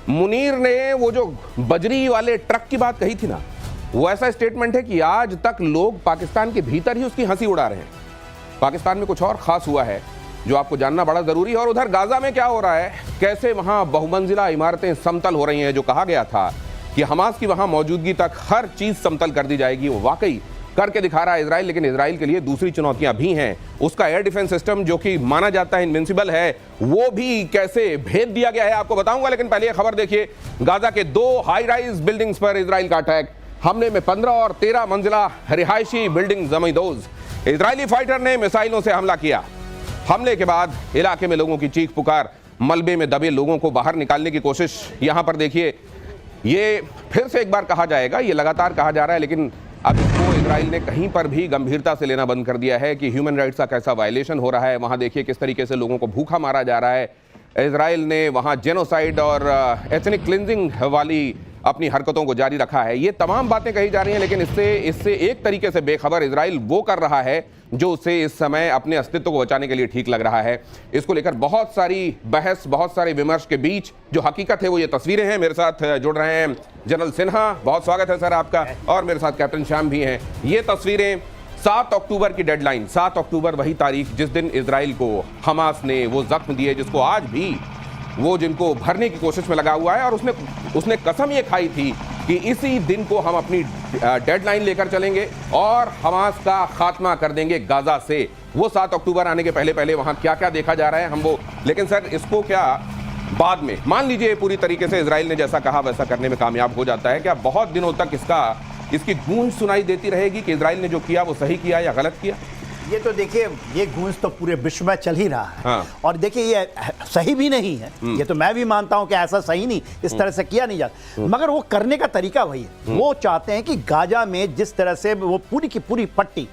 मुनीर ने वो जो बजरी वाले ट्रक की बात कही थी ना, वो ऐसा स्टेटमेंट है कि आज तक लोग पाकिस्तान के भीतर ही उसकी हंसी उड़ा रहे हैं। पाकिस्तान में कुछ और खास हुआ है जो आपको जानना बड़ा जरूरी है। और उधर गाजा में क्या हो रहा है, कैसे वहां बहुमंजिला इमारतें समतल हो रही हैं। जो कहा गया था कि हमास की वहां मौजूदगी तक हर चीज समतल कर दी जाएगी, वो वाकई करके दिखा रहा है इजराइल। लेकिन इजराइल के लिए दूसरी चुनौतियां भी हैं। उसका एयर डिफेंस सिस्टम जो कि माना जाता है इनविंसिबल है, वो भी कैसे भेद दिया गया है आपको बताऊंगा। लेकिन पहले यह खबर देखिए, गाजा के 2 हाई राइज बिल्डिंग्स पर इजराइल का अटैक। हमले में 15 और 13 मंजिला रिहायशी बिल्डिंग जमींदोज। इजरायली फाइटर ने मिसाइलों से हमला किया। हमले के बाद इलाके में लोगों की चीख पुकार, मलबे में दबे लोगों को बाहर निकालने की कोशिश। यहां पर देखिए, ये फिर से एक बार कहा जाएगा, ये लगातार कहा जा रहा है, लेकिन अब इसको इजराइल ने कहीं पर भी गंभीरता से लेना बंद कर दिया है कि ह्यूमन राइट्स का कैसा वायलेशन हो रहा है। वहां देखिए किस तरीके से लोगों को भूखा मारा जा रहा है। इजराइल ने वहां जेनोसाइड और एथनिक क्लिंजिंग वाली अपनी हरकतों को जारी रखा है। ये तमाम बातें कही जा रही हैं, लेकिन इससे एक तरीके से बेखबर इजराइल वो कर रहा है जो उसे इस समय अपने अस्तित्व को बचाने के लिए ठीक लग रहा है। इसको लेकर बहुत सारी बहस, बहुत सारे विमर्श के बीच जो हकीकत है वो ये तस्वीरें हैं। मेरे साथ जुड़ रहे हैं जनरल सिन्हा, बहुत स्वागत है सर आपका, और मेरे साथ कैप्टन श्याम भी हैं। ये तस्वीरें 7 अक्टूबर की डेडलाइन, 7 अक्टूबर वही तारीख जिस दिन इजराइल को हमास ने वो जख्म दिए जिसको आज भी वो जिनको भरने की कोशिश में लगा हुआ है। और उसने कसम ये खाई थी कि इसी दिन को हम अपनी डेडलाइन लेकर चलेंगे और हमास का खात्मा कर देंगे गाजा से। वो 7 अक्टूबर आने के पहले पहले वहां क्या क्या देखा जा रहा है हम वो, लेकिन सर इसको क्या बाद में मान लीजिए पूरी तरीके से इजराइल ने जैसा कहा वैसा करने में कामयाब हो जाता है, क्या बहुत दिनों तक इसकी गूंज सुनाई देती रहेगी कि इजराइल ने जो किया वो सही किया या गलत किया? ये तो देखिए, ये गूंज तो पूरे विश्व में चल ही रहा है। हाँ। और देखिए ये सही भी नहीं है, ये तो मैं भी मानता हूं कि ऐसा सही नहीं, इस तरह से किया नहीं जाता, मगर वो करने का तरीका वही है। वो चाहते हैं कि गाजा में जिस तरह से वो पूरी की पूरी पट्टी,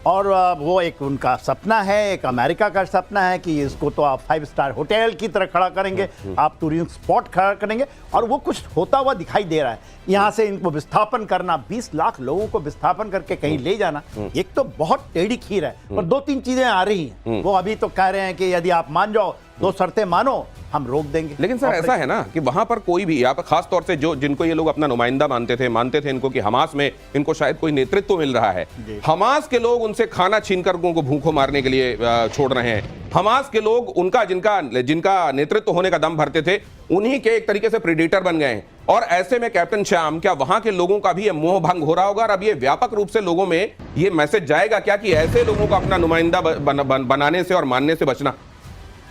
और वो एक उनका सपना है, एक अमेरिका का सपना है कि इसको तो आप 5 स्टार होटल की तरह खड़ा करेंगे, आप टूरिज्म स्पॉट खड़ा करेंगे, और वो कुछ होता हुआ दिखाई दे रहा है। यहाँ से इनको विस्थापन करना, 20 लाख लोगों को विस्थापन करके कहीं ले जाना, एक तो बहुत टेढ़ी खीर है। और 2-3 चीजें आ रही हैं। वो अभी तो कह रहे हैं कि यदि आप मान जाओ, 2 शर्तें मानो, हम रोक देंगे। लेकिन सर ऐसा है ना कि वहां पर कोई भी, यहाँ पर खास तौर से जिनको ये लोग अपना नुमाइंदा मानते थे इनको कि हमास में इनको शायद कोई नेतृत्व मिल रहा है। हमास के लोग उनसे खाना छीनकर उनको भूखों मारने के लिए छोड़ रहे हैं। हमास के लोग उनका जिनका नेतृत्व होने का दम भरते थे, उन्हीं के एक तरीके से प्रेडेटर बन गए हैं। और ऐसे में कैप्टन श्याम, क्या वहां के लोगों का भी ये मोह भंग हो रहा होगा? और अब ये व्यापक रूप से लोगों में ये मैसेज जाएगा क्या कि ऐसे लोगों को अपना नुमाइंदा बनाने से और मानने से बचना?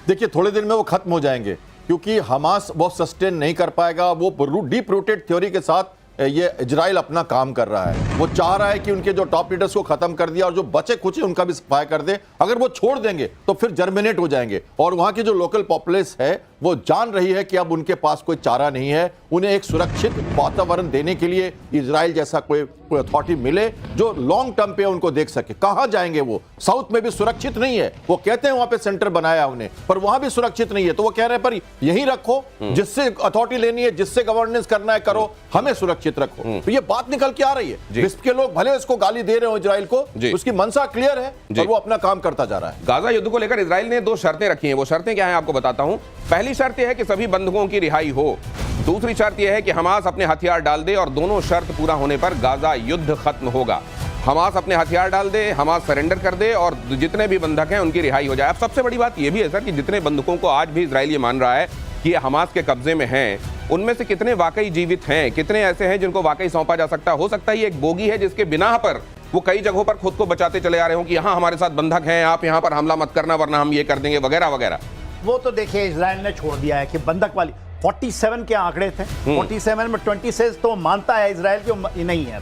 देखिए, थोड़े दिन में वो खत्म हो जाएंगे, क्योंकि हमास वो सस्टेन नहीं कर पाएगा। वो डीप रूटेड थ्योरी के साथ ये इजराइल अपना काम कर रहा है। वो चाह रहा है कि उनके जो टॉप लीडर्स को खत्म कर दिया और जो बचे कुछ उनका भी सफाया कर दे। अगर वो छोड़ देंगे तो फिर जर्मिनेट हो जाएंगे। और वहां की जो लोकल पॉपुलेस है वो जान रही है कि अब उनके पास कोई चारा नहीं है। उन्हें एक सुरक्षित वातावरण देने के लिए इजराइल जैसा कोई अथॉरिटी मिले जो लॉन्ग टर्म पे उनको देख सके। कहां जाएंगे वो? साउथ में भी सुरक्षित नहीं है। वो कहते हैं वहां पे सेंटर बनाया उन्हें, पर वहां भी सुरक्षित नहीं है। तो वो कह रहे हैं पर यहीं रखो, जिससे अथॉरिटी लेनी है, जिससे गवर्नेंस करना है करो, हमें सुरक्षित रखो। तो ये बात निकल के आ रही है। विश्व के लोग भले इसको गाली दे रहे हो इजराइल को, उसकी मंशा क्लियर है और वो अपना काम करता जा रहा है। गाजा युद्ध को लेकर इजराइल ने 2 शर्तें रखी हैं। वो शर्तें क्या हैं आपको बताता हूं। पहली शर्त यह है कि सभी बंधकों की रिहाई हो। दूसरी शर्त यह है कि हमास अपने हथियार डाल दे, और दोनों शर्त पूरा होने पर गाजा युद्ध खत्म होगा। हमास अपने हथियार डाल दे, हमास सरेंडर कर दे, और जितने भी बंधक हैं उनकी रिहाई हो जाए। अब सबसे बड़ी बात यह भी है सर कि जितने बंधकों को आज भी इजराइल ये मान रहा है कि ये हमास के कब्जे में हैं, उनमें से कितने वाकई जीवित हैं, कितने ऐसे हैं जिनको वाकई सौंपा जा सकता है? हो सकता है ये एक बोगी है जिसके बिना पर वो कई जगहों पर खुद को बचाते चले आ रहे हो कि यहाँ हमारे साथ बंधक हैं, आप यहाँ पर हमला मत करना वरना हम ये कर देंगे वगैरह वगैरह। वो तो देखिए इजराइल ने छोड़ दिया है कि बंधक वाली 47 के आंकड़े थे। 47 में 26 तो मानता है इजराइल की नहीं है।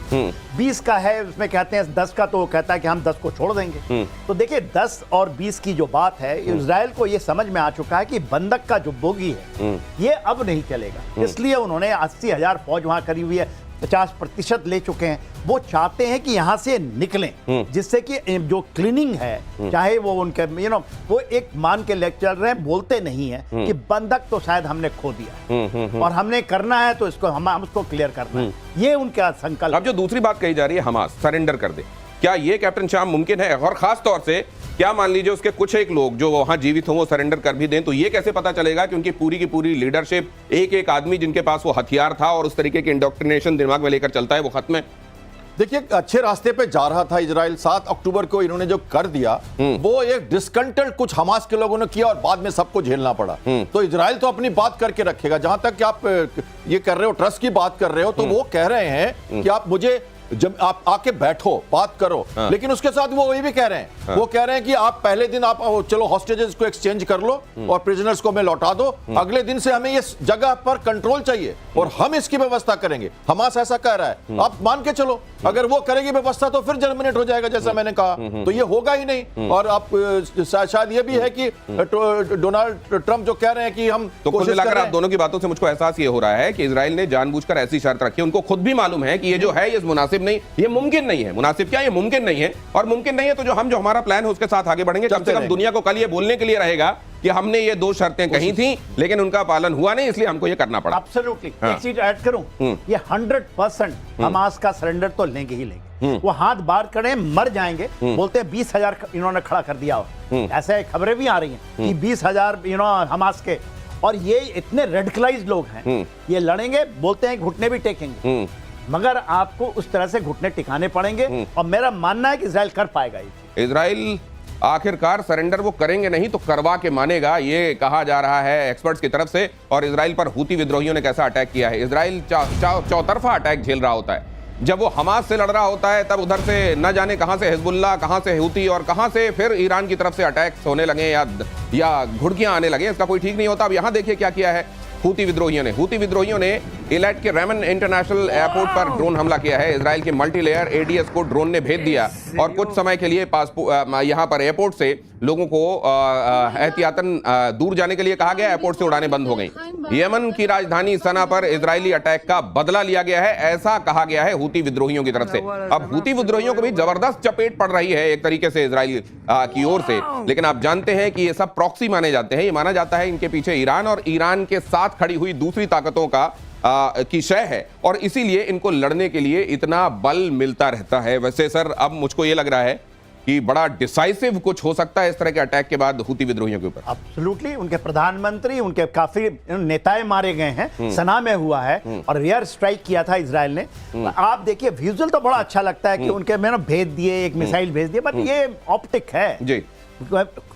20 का है, उसमें कहते हैं 10 का, तो वो कहता है कि हम 10 को छोड़ देंगे। तो देखिए 10 और 20 की जो बात है, इजराइल को ये समझ में आ चुका है कि बंधक का जो बोगी है ये अब नहीं चलेगा। इसलिए उन्होंने 80,000 फौज वहां करी हुई है, 50% ले चुके हैं। वो चाहते हैं कि यहां से निकलें, जिससे कि जो क्लीनिंग है, चाहे वो उनके वो एक मान के लेक्चर रहे, बोलते नहीं है कि बंधक तो शायद हमने खो दिया और हमने करना है तो इसको हम उसको क्लियर करना है, ये उनका संकल्प। अब जो दूसरी बात कही जा रही है, हमास सरेंडर कर दे, क्या ये कैप्टन श्याम मुमकिन है? और खास तौर से क्या मान लीजिए उसके कुछ एक लोग जो वहां जीवित हों वो सरेंडर कर भी दें, तो ये कैसे पता चलेगा कि उनकी पूरी की पूरी लीडरशिप, एक एक आदमी जिनके पास वो हथियार था और उस तरीके के इंडोक्ट्रिनेशन दिमाग में लेकर चलता है, वो खत्म है? देखिए, अच्छे रास्ते पे जा रहा था इजराइल। 7 अक्टूबर को इन्होंने जो कर दिया वो एक डिस्कंटेंट कुछ हमास के लोगों ने किया और बाद में सबको झेलना पड़ा। तो इजराइल तो अपनी बात करके रखेगा। जहां तक कि आप ये कर रहे हो, ट्रस्ट की बात कर रहे हो, तो वो कह रहे हैं कि आप मुझे, जब आप आके बैठो, बात करो, लेकिन उसके साथ वो वही भी कह रहे हैं, वो कह रहे हैं कि आप पहले दिन आप चलो हॉस्टेजेस को एक्सचेंज कर लो और प्रिजनर्स को हमें लौटा दो, अगले दिन से हमें इस जगह पर कंट्रोल चाहिए और हम इसकी व्यवस्था करेंगे। हमास ऐसा कह रहा है, आप मान के चलो, अगर वो करेगी व्यवस्था तो फिर जर्मिनेट हो जाएगा, जैसा मैंने कहा। तो ये होगा ही नहीं। और आप शायद ये भी है कि डोनाल्ड ट्रंप जो कह रहे हैं कि हम, तो कुल मिलाकर आप दोनों की बातों से मुझको एहसास ये हो रहा है कि इजराइल ने जानबूझकर ऐसी शर्त रखी है, उनको खुद भी मालूम है कि ये जो है ये मुनासिब नहीं, ये मुमकिन नहीं है। मुनासिब क्या, ये मुमकिन नहीं है, और मुमकिन नहीं है तो जो हमारा प्लान है उसके साथ आगे बढ़ेंगे। कम से कम दुनिया को कल ये बोलने के लिए रहेगा कि हमने ये 2 शर्तें कही थी लेकिन उनका पालन हुआ नहीं, इसलिए हमको ये करना पड़ा। एब्सोल्युटली। एक चीज ऐड करूं, ये 100% हमास का सरेंडर तो लेंगे ही लेंगे। वो हाथ बाहर करें, मर जाएंगे। बोलते हैं 20,000 इन्होंने खड़ा कर दिया हो, ऐसे खबरें भी आ रही हैं कि 20,000 हमास के, और ये इतने रेडिकलाइज्ड लोग हैं, ये लड़ेंगे, बोलते हैं घुटने भी टेकेंगे, मगर आपको उस तरह से घुटने टिकाने पड़ेंगे। और मेरा मानना है कि इजराइल कर पाएगा। इजराइल आखिरकार सरेंडर वो करेंगे नहीं तो करवा के मानेगा, ये कहा जा रहा है एक्सपर्ट्स की तरफ से। और इजराइल पर हूती विद्रोहियों ने कैसा अटैक किया है, इजराइल चौतरफा अटैक झेल रहा होता है। जब वो हमास से लड़ रहा होता है तब उधर से न जाने कहां से हिजबुल्लाह, कहां से हूती और कहां से फिर ईरान की तरफ से अटैक्स होने लगे या घुड़कियां आने लगे, इसका कोई ठीक नहीं होता। अब यहां देखिए क्या किया है हूती विद्रोहियों ने इलाट के रेमन इंटरनेशनल एयरपोर्ट पर ड्रोन हमला किया है। इजराइल के मल्टीलेयर एडीएस को ड्रोन ने भेज दिया और कुछ समय के लिए यहां पर एयरपोर्ट से लोगों को एहतियातन दूर जाने के लिए कहा गया, एयरपोर्ट से उड़ानें बंद हो गई। यमन की राजधानी सना पर इजरायली अटैक का बदला लिया गया है, ऐसा कहा गया है हूती विद्रोहियों की तरफ से। अब हूती विद्रोहियों को भी जबरदस्त चपेट पड़ रही है एक तरीके से इजराइल की ओर से, लेकिन आप जानते हैं कि ये सब प्रॉक्सी माने जाते हैं। ये माना जाता है इनके पीछे ईरान और ईरान के साथ खड़ी हुई दूसरी ताकतों की शय है, और इसीलिए इनको लड़ने के लिए इतना बल मिलता रहता है। वैसे सर, अब मुझको ये लग रहा है कि बड़ा डिसाइसिव कुछ हो सकता है इस तरह के अटैक के बाद हूती विद्रोहियों के ऊपर। एब्सोल्युटली। उनके प्रधानमंत्री, उनके काफी नेताएं मारे गए हैं, सना में हुआ है और एयर स्ट्राइक किया था इजराइल ने। आप देखिए विजुअल तो बड़ा अच्छा लगता है कि उनके मैंने भेज दिए, एक मिसाइल भेज दिए, बट ये ऑप्टिक है जी,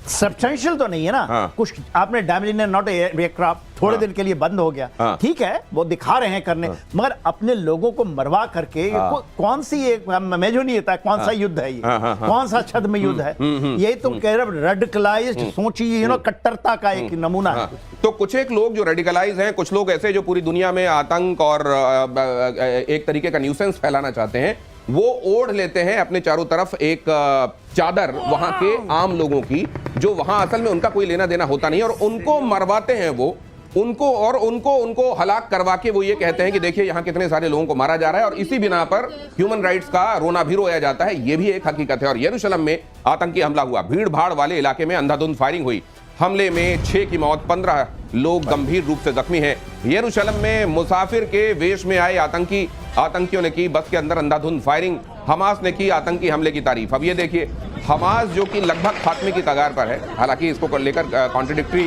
सब्सटेंशियल तो नहीं है ना। कुछ आपने डैमेज इन नॉट एयरक्राफ्ट थोड़े दिन के लिए बंद हो गया, ठीक है, वो दिखा रहे हैं करने, मगर अपने लोगों को मरवा करके कौन सी एक मैं जो नहीं होता कौन सा युद्ध है ये, कौन सा छद्म युद्ध है ये, तो कह रहे रेडिकलाइज्ड सोचिए, कट्टरता का एक नमूना है। तो कुछ एक लोग जो रेडिकलाइज हैं, कुछ लोग ऐसे जो पूरी दुनिया में आतंक और एक तरीके का न्यूसेंस फैलाना चाहते हैं, वो ओढ़ लेते हैं अपने चारों तरफ एक चादर वहां के आम लोगों की, जो वहां असल में उनका कोई लेना देना होता नहीं, और उनको मरवाते हैं वो, उनको हलाक करवा के वो ये कहते हैं कि देखिए यहां कितने सारे लोगों को मारा जा रहा है, और इसी बिना पर ह्यूमन राइट्स का रोना भी रोया जाता है। ये भी एक हकीकत है। और यरूशलेम में आतंकी हमला हुआ, भीड़ भाड़ वाले इलाके में अंधाधुंध फायरिंग हुई, हमले में 6 की मौत, 15 लोग गंभीर रूप से जख्मी हैं। यरूशलेम में मुसाफिर के वेश में आए आतंकियों ने की बस के अंदर अंधाधुंध फायरिंग। हमास ने की आतंकी हमले की तारीफ। अब ये देखिए, हमास जो कि लगभग खात्मे की कगार पर है, हालांकि इसको लेकर कॉन्ट्रडिक्टरी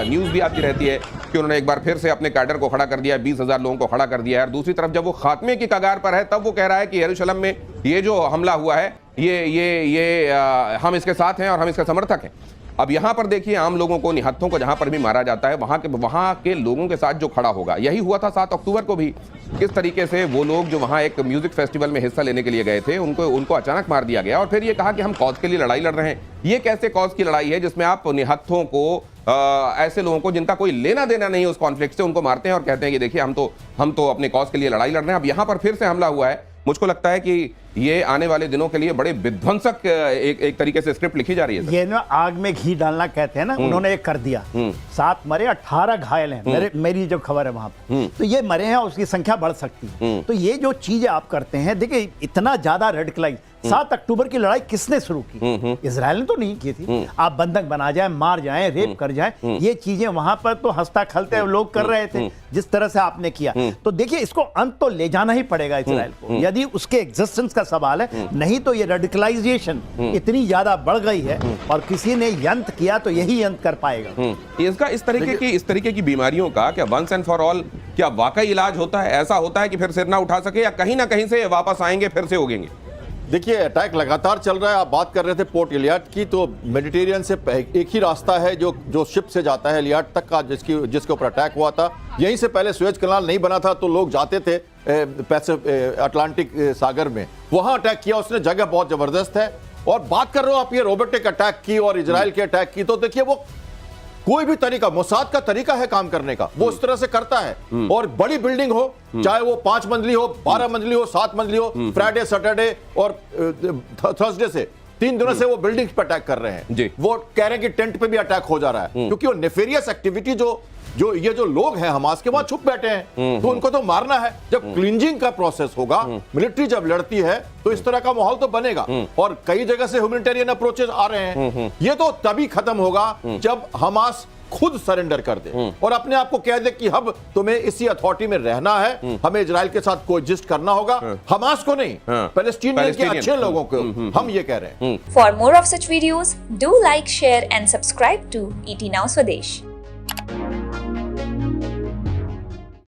न्यूज़ भी आती रहती है कि उन्होंने एक बार फिर से अपने कैडर को खड़ा कर दिया, 20,000 लोगों को खड़ा कर दिया है, और दूसरी तरफ जब वो खात्मे की कगार पर है तब वो कह रहा है कि यरूशलेम में ये जो हमला हुआ है ये हम इसके साथ हैं और हम इसके समर्थक हैं। अब यहां पर देखिए, आम लोगों को, निहत्थों को जहां पर भी मारा जाता है, वहां के लोगों के साथ जो खड़ा होगा, यही हुआ था 7 अक्टूबर को भी। किस तरीके से वो लोग जो वहां एक म्यूजिक फेस्टिवल में हिस्सा लेने के लिए गए थे, उनको अचानक मार दिया गया, और फिर ये कहा कि हम कॉज के लिए लड़ाई लड़ रहे हैं। ये कैसे कॉज की लड़ाई है जिसमें आप निहत्थों को, ऐसे लोगों को जिनका कोई लेना देना नहीं है उस कॉन्फ्लिक्ट से, उनको मारते हैं और कहते हैं कि देखिए हम तो अपने कॉज के लिए लड़ाई लड़ रहे हैं। अब यहां पर फिर से हमला हुआ है। मुझको लगता है कि ये आने वाले दिनों के लिए बड़े विध्वंसक एक तरीके से स्क्रिप्ट लिखी जा रही है। ये ना आग में घी डालना कहते हैं ना, उन्होंने एक कर दिया। 7 मरे, 18 घायल हैं। मेरी जो खबर है वहां पर, तो ये मरे हैं, उसकी संख्या बढ़ सकती है। तो ये जो चीजें आप करते हैं, देखिए इतना ज्यादा रेडिकलाइज, 7 अक्टूबर की लड़ाई किसने शुरू की? इजराइल ने तो नहीं की थी। आप बंधक बना जाए, मार जाए, रेप कर जाए, ये चीजें वहां पर तो हंसता खलते लोग कर रहे थे जिस तरह से आपने किया। तो देखिए, इसको अंत तो ले जाना ही पड़ेगा इजराइल को, यदि उसके एग्जिस्टेंस का सवाल है। नहीं तो ये रेडिकलाइजेशन इतनी ज्यादा बढ़ गई है और किसी ने अंत किया तो यही अंत कर पाएगा। इसका इस तरीके की बीमारियों का क्या वंस एंड फॉर ऑल क्या वाकई इलाज होता है? ऐसा होता है कि फिर सिर ना उठा सके, या कहीं ना कहीं से वापस आएंगे, फिर से उगेंगे? देखिए, अटैक लगातार चल रहा है। आप बात कर रहे थे पोर्ट इलियाड की, तो मेडिटेरियन से एक ही रास्ता है जो शिप से जाता है इलियाड तक का, जिसके ऊपर अटैक हुआ था। यहीं से पहले सुएज कनाल नहीं बना था तो लोग जाते थे अटलांटिक सागर में, वहां अटैक किया उसने। जगह बहुत जबरदस्त है। और बात कर रहे हो आप ये रोबोटिक अटैक की और इजराइल के अटैक की, तो देखिए वो कोई भी तरीका, मोसाद का तरीका है काम करने का, वो उस तरह से करता है। और बड़ी बिल्डिंग हो, चाहे वो 5 मंजिली हो, 12 मंजिली हो, 7 मंजिली हो, फ्राइडे, सैटरडे और थर्सडे से 3 दिनों से वो बिल्डिंग्स पे अटैक कर रहे हैं। वो कह रहे हैं कि टेंट पे भी अटैक हो जा रहा है, क्योंकि वो नेफेरियस एक्टिविटी ये जो लोग हैं हमास के, वहां छुप बैठे हैं, तो उनको तो मारना है। जब क्लींजिंग का प्रोसेस होगा, मिलिट्री जब लड़ती है, तो इस तरह का माहौल तो बनेगा। और कई जगह से ह्यूमैनिटेरियन अप्रोचेस आ रहे हैं। ये तो तभी खत्म होगा जब हमास खुद सरेंडर कर दे और अपने आप को कह दे कि अब तुम्हें इसी अथॉरिटी में रहना है, हमें इजराइल के साथ कोएग्जिस्ट करना होगा। हमास को नहीं, पैलेस्टीनियन के अच्छे लोगों को हम ये कह रहे हैं। For more of such videos, do like, share and subscribe to ET Now Swadesh.